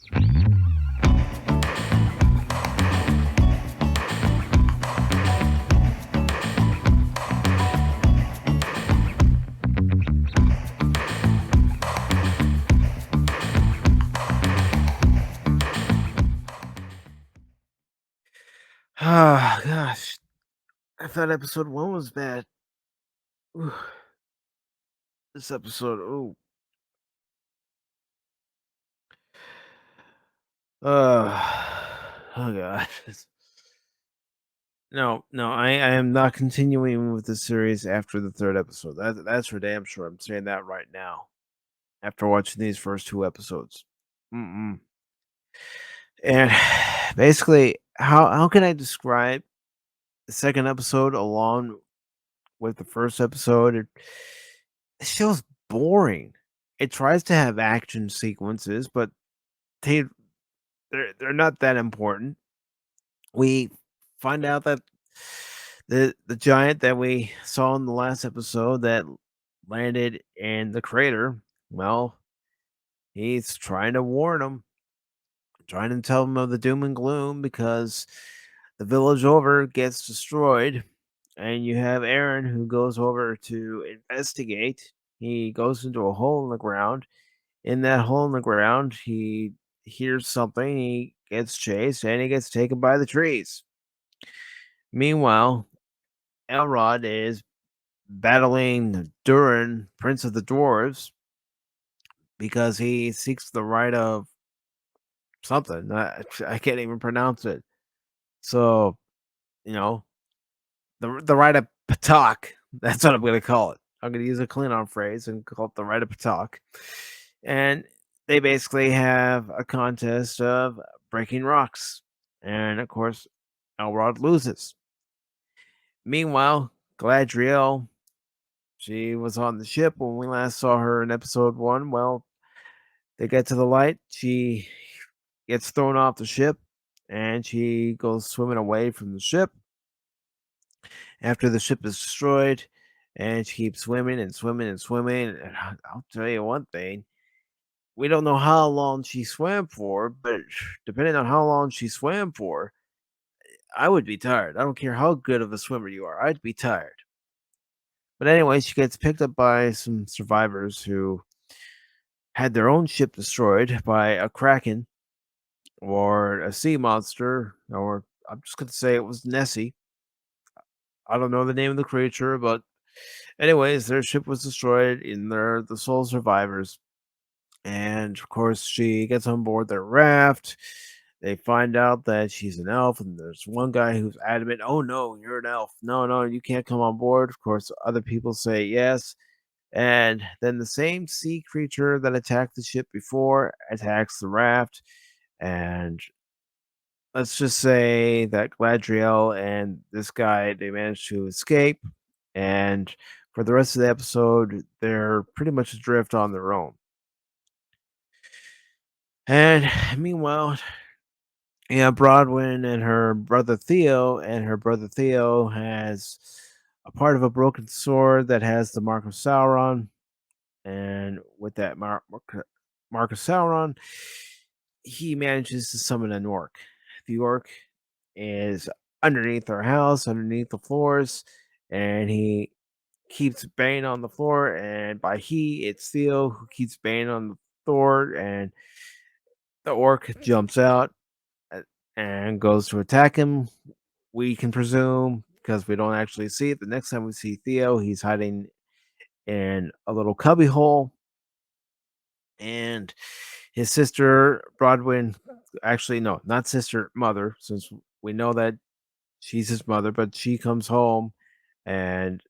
Ah, gosh. I thought episode 1 was bad. Ooh, this episode, oh, oh god. No, no, I am not continuing with the series after the 3rd episode. That's for damn sure. I'm saying that right now after watching these first 2 episodes. Mm-mm. And basically, how can I describe the 2nd episode along with the 1st episode? It feels boring. It tries to have action sequences, but they they're not that important. We find out that the giant that we saw in the last episode that landed in the crater, well, he's trying to warn them, trying to tell them of the doom and gloom because the village over gets destroyed, and you have Aaron who goes over to investigate. He goes into a hole in the ground. In that hole in the ground, he hears something. He gets chased and he gets taken by the trees. Meanwhile, Elrod is battling Durin, Prince of the Dwarves, because he seeks the right of something. I can't even pronounce it. So, you know, the right of Patak. That's what I'm going to call it. I'm going to use a Klingon phrase and call it the right of Patak. And they basically have a contest of breaking rocks. And of course, Elrod loses. Meanwhile, Galadriel, she was on the ship when we last saw her in episode 1. Well, they get to the light. She gets thrown off the ship and she goes swimming away from the ship after the ship is destroyed. And she keeps swimming and swimming and swimming. And I'll tell you one thing, we don't know how long she swam for, but depending on how long she swam for, I would be tired. I don't care how good of a swimmer you are, I'd be tired. But anyway, she gets picked up by some survivors who had their own ship destroyed by a kraken or a sea monster, or I'm just going to say it was Nessie. I don't know the name of the creature, but anyways, their ship was destroyed, and they're the sole survivors. And of course, she gets on board their raft. They find out that she's an elf, and there's one guy who's adamant, "Oh no, you're an elf. No, no, you can't come on board." Of course, other people say yes. And then the same sea creature that attacked the ship before attacks the raft. And let's just say that Gladriel and this guy, they managed to escape. And for the rest of the episode, they're pretty much adrift on their own. And meanwhile, yeah, Broadwin and her brother Theo has a part of a broken sword that has the mark of Sauron. And with that mark of Sauron, he manages to summon an orc. The orc is underneath our house, underneath the floors, and he keeps banging on the floor. And by he, it's Theo who keeps banging on the floor, and the orc jumps out and goes to attack him. We can presume because we don't actually see it. The next time we see Theo, he's hiding in a little cubby hole, and his sister Broadwin, actually no, not sister, mother, since we know that she's his mother, but she comes home and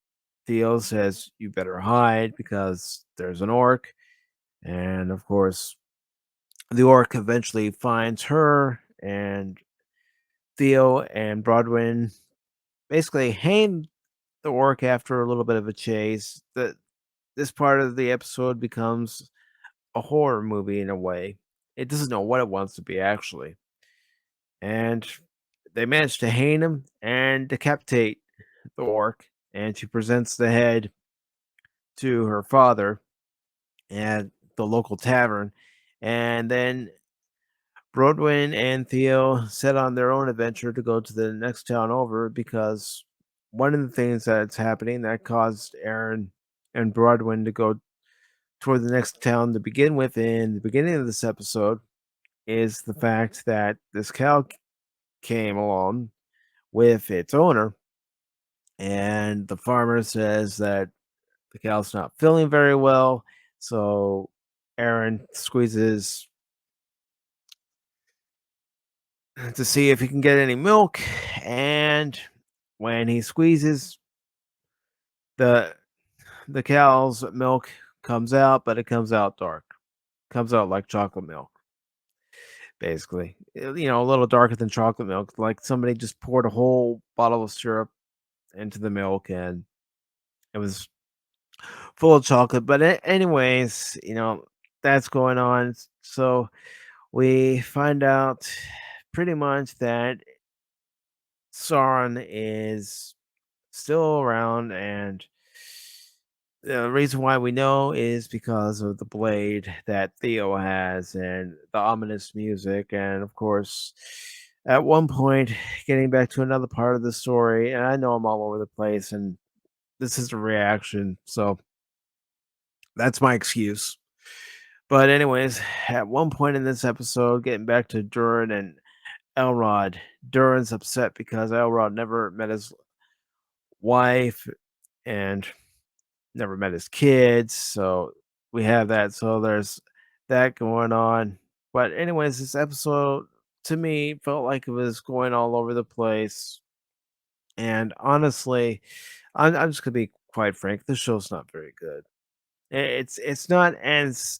Theo says, "You better hide because there's an orc." And of course, the orc eventually finds her, and Theo and Broadwin basically hang the orc after a little bit of a chase. This part of the episode becomes a horror movie in a way. It doesn't know what it wants to be actually. And they manage to hang him and decapitate the orc, and she presents the head to her father at the local tavern. And then Broadwin and Theo set on their own adventure to go to the next town over because one of the things that's happening that caused Aaron and Broadwin to go toward the next town to begin with in the beginning of this episode is the fact that this cow came along with its owner, and the farmer says that the cow's not feeling very well. So Aaron squeezes to see if he can get any milk, and when he squeezes, the the cow's milk comes out, but it comes out dark. Comes out like chocolate milk, basically. A little darker than chocolate milk, like somebody just poured a whole bottle of syrup into the milk and it was full of chocolate. But anyways, that's going on. So we find out pretty much that Sauron is still around, and the reason why we know is because of the blade that Theo has and the ominous music. And of course, at one point, getting back to another part of the story, and I know I'm all over the place, and this is a reaction, so that's my excuse. But, anyways, at one point in this episode, getting back to Durin and Elrod, Durin's upset because Elrod never met his wife and never met his kids, so we have that. So there's that going on. But anyways, this episode to me felt like it was going all over the place. And honestly, I'm just gonna be quite frank. The show's not very good. It's not as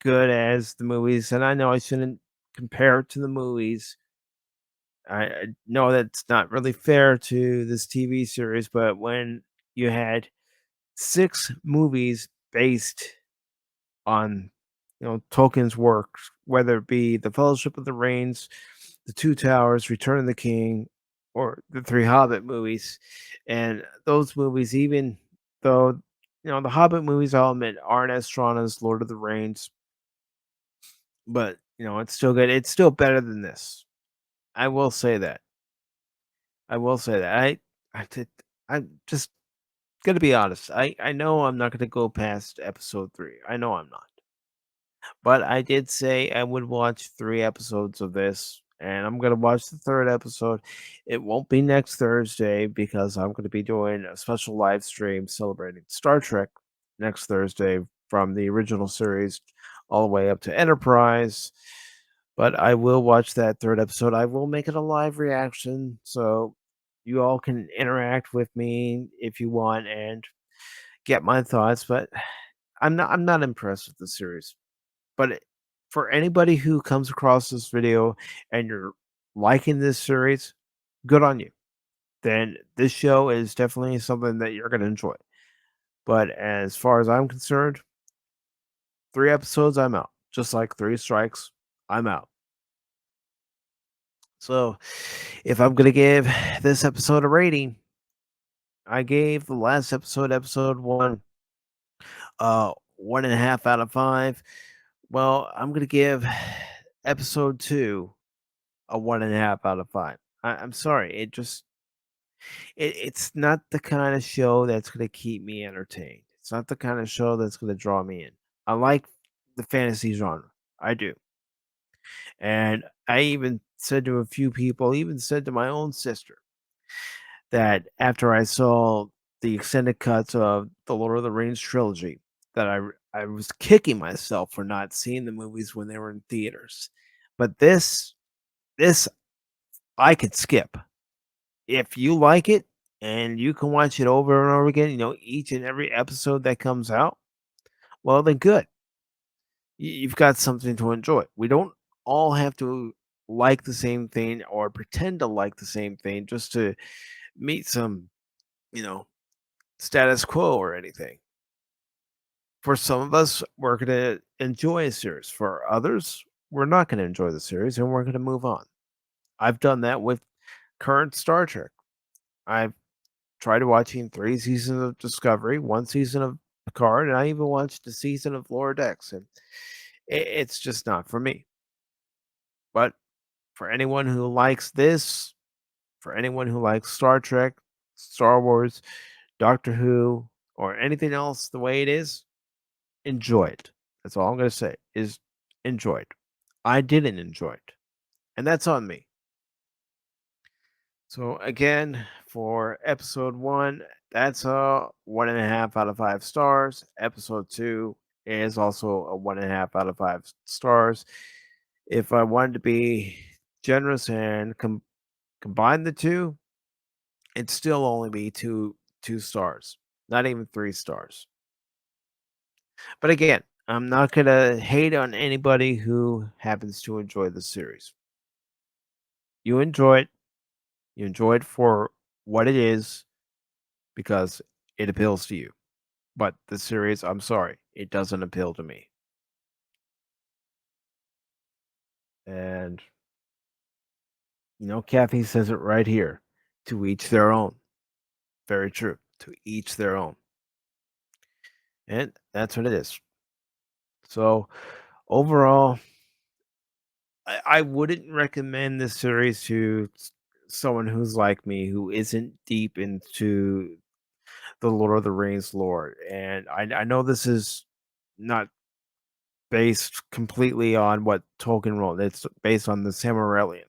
good as the movies, and I know I shouldn't compare it to the movies. I know that's not really fair to this TV series, but when you had 6 movies based on, Tolkien's works, whether it be The Fellowship of the Rings, The Two Towers, Return of the King, or the 3 Hobbit movies. And those movies, even though, the Hobbit movies, I'll admit, aren't as strong as Lord of the Rings, but, it's still good. It's still better than this. I will say that. I will say that. I did, I'm just gonna be honest. I know I'm not gonna go past episode 3. I know I'm not. But I did say I would watch 3 episodes of this, and I'm gonna watch the 3rd episode. It won't be next Thursday because I'm gonna be doing a special live stream celebrating Star Trek next Thursday from the original series all the way up to Enterprise. But I will watch that 3rd episode. I will make it a live reaction, so you all can interact with me if you want and get my thoughts, but I'm not impressed with the series. But for anybody who comes across this video and you're liking this series, good on you. Then this show is definitely something that you're gonna enjoy. But as far as I'm concerned, 3 episodes, I'm out. Just like 3 strikes, I'm out. So, if I'm gonna give this episode a rating, I gave the last episode, episode 1, 1.5 out of 5. Well, I'm gonna give episode 2 a 1.5 out of 5. I'm sorry, it's not the kind of show that's gonna keep me entertained. It's not the kind of show that's gonna draw me in. I like the fantasy genre. I do. And I even said to a few people, even said to my own sister, that after I saw the extended cuts of the Lord of the Rings trilogy, that I was kicking myself for not seeing the movies when they were in theaters. But this I could skip. If you like it and you can watch it over and over again, each and every episode that comes out, well, then good. You've got something to enjoy. We don't all have to like the same thing or pretend to like the same thing just to meet some, you know, status quo or anything. For some of us, we're going to enjoy a series. For others, we're not going to enjoy the series and we're going to move on. I've done that with current Star Trek. I've tried watching 3 seasons of Discovery, 1 season of Picard, and I even watched a season of Lower Decks, and it's just not for me. But for anyone who likes this, for anyone who likes Star Trek, Star Wars, Doctor Who, or anything else the way it is, enjoy it. That's all I'm gonna say is enjoy it. I didn't enjoy it, and that's on me. So again, for episode one, that's a 1.5 out of 5 stars. Episode two is also a 1.5 out of 5 stars. If I wanted to be generous and combine the two, it'd still only be two stars, not even 3 stars. But again, I'm not gonna hate on anybody who happens to enjoy the series. You enjoy it. You enjoy it for what it is because it appeals to you. But the series, I'm sorry, it doesn't appeal to me. And Kathy says it right here. To each their own. Very true. To each their own. And that's what it is. So overall, I wouldn't recommend this series to someone who's like me, who isn't deep into the Lord of the Rings lore. And I know this is not based completely on what Tolkien wrote. It's based on the Silmarillion.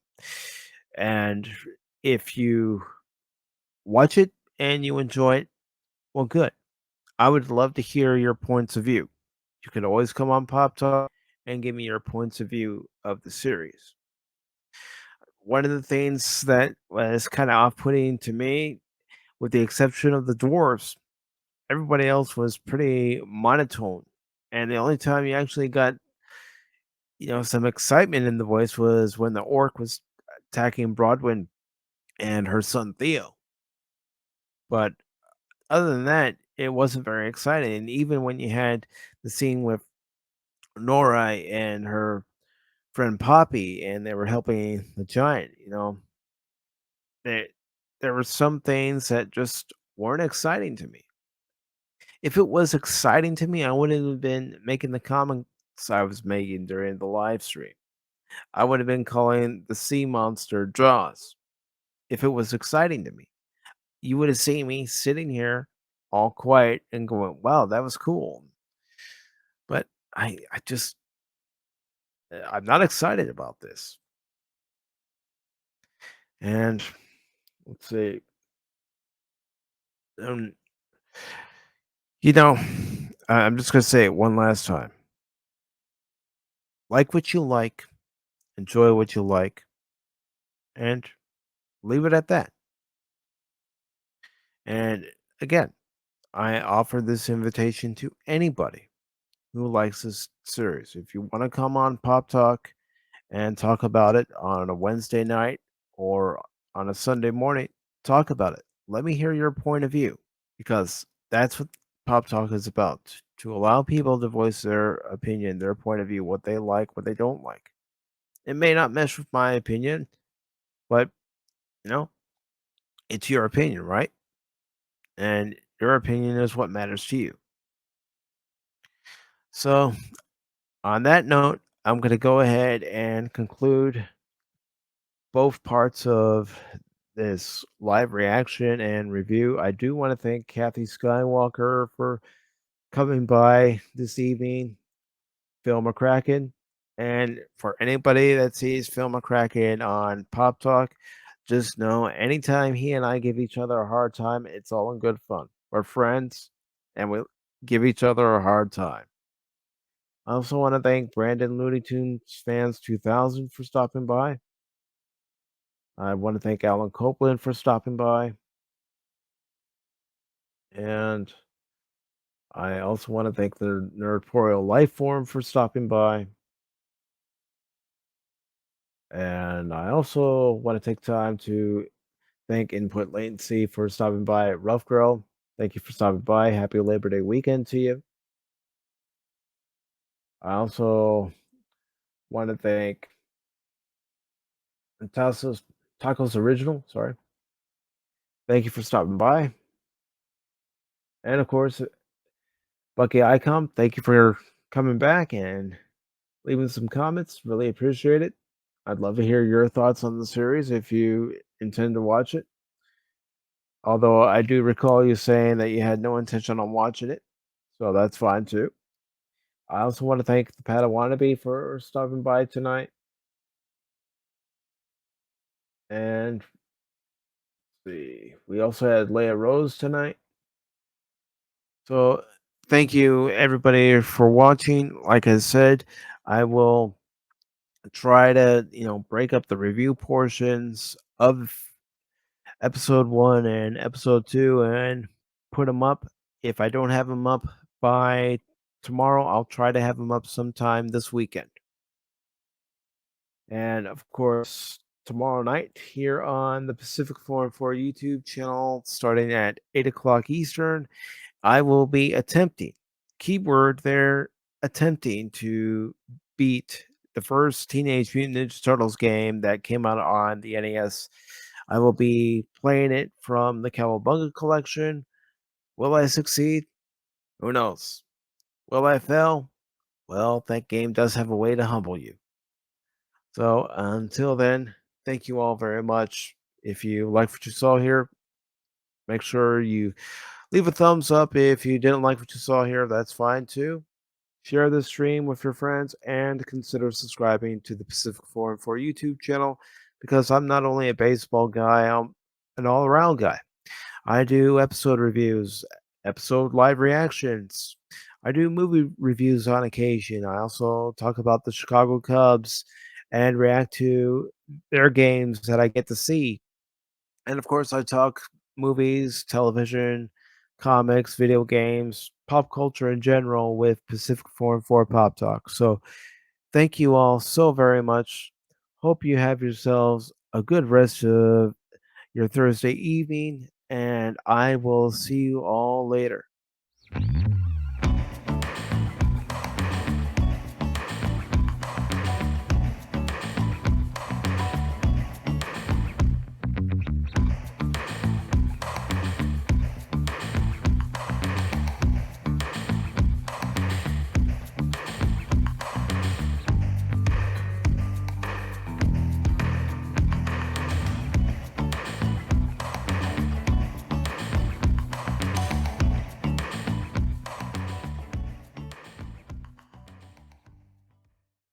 And if you watch it and you enjoy it, well, good. I would love to hear your points of view. You can always come on Pop Talk and give me your points of view of the series. One of the things that was kind of off-putting to me, with the exception of the dwarves, everybody else was pretty monotone. And the only time you actually got, some excitement in the voice was when the orc was attacking Broadwin and her son Theo. But other than that, it wasn't very exciting. And even when you had the scene with Nora and her friend Poppy, and they were helping the giant, there there were some things that just weren't exciting to me. If it was exciting to me, I wouldn't have been making the comments I was making during the live stream. I would have been calling the sea monster Jaws. If it was exciting to me, you would have seen me sitting here all quiet and going, "Wow, that was cool." But I just I'm not excited about this. And let's see, um, you know, I'm just gonna say it one last time. Like what you like, enjoy what you like, and leave it at that. And again, I offer this invitation to anybody who likes this series. If you want to come on Pop Talk and talk about it on a Wednesday night or on a Sunday morning, talk about it. Let me hear your point of view, because that's what Pop Talk is about, to allow people to voice their opinion, their point of view, what they like, what they don't like. It may not mesh with my opinion, but you know, it's your opinion, right? And your opinion is what matters to you. So, on that note, I'm going to go ahead and conclude both parts of this live reaction and review. I do want to thank Kathy Skywalker for coming by this evening, Phil McCracken. And for anybody that sees Phil McCracken on Pop Talk, just know anytime he and I give each other a hard time, it's all in good fun. We're friends and we give each other a hard time. I also want to thank Brandon Looney Tunes Fans 2000 for stopping by. I want to thank Alan Copeland for stopping by. And I also want to thank the Nerdporial Life Form for stopping by. And I also want to take time to thank Input Latency for stopping by at Rough Girl. Thank you for stopping by. Happy Labor Day weekend to you. I also want to thank Tacos Original. Sorry. Thank you for stopping by. And of course, Bucky Icom, thank you for coming back and leaving some comments. Really appreciate it. I'd love to hear your thoughts on the series if you intend to watch it. Although I do recall you saying that you had no intention on watching it, so that's fine too. I also want to thank the Padawannabe for stopping by tonight. And see, we also had Leia Rose tonight. So thank you everybody for watching. Like I said, I will try to, break up the review portions of episode 1 and episode 2 and put them up. If I don't have them up by tomorrow, I'll try to have them up sometime this weekend. And of course, tomorrow night here on the Pacific414 YouTube channel, starting at 8 o'clock Eastern, I will be attempting, keyword there, attempting to beat the first Teenage Mutant Ninja Turtles game that came out on the NES. I will be playing it from the Cowabunga collection. Will I succeed? Who knows? Will I fail? Well, that game does have a way to humble you. So until then, thank you all very much. If you like what you saw here, make sure you leave a thumbs up. If you didn't like what you saw here, that's fine too. Share this stream with your friends and consider subscribing to the Pacific414 YouTube channel because I'm not only a baseball guy, I'm an all around guy. I do episode reviews, episode live reactions. I do movie reviews on occasion. I also talk about the Chicago Cubs and react to their games that I get to see. And of course, I talk movies, television, comics, video games, pop culture in general with Pacific 4 and 4 Pop Talk. So, thank you all so very much. Hope you have yourselves a good rest of your Thursday evening, and I will see you all later.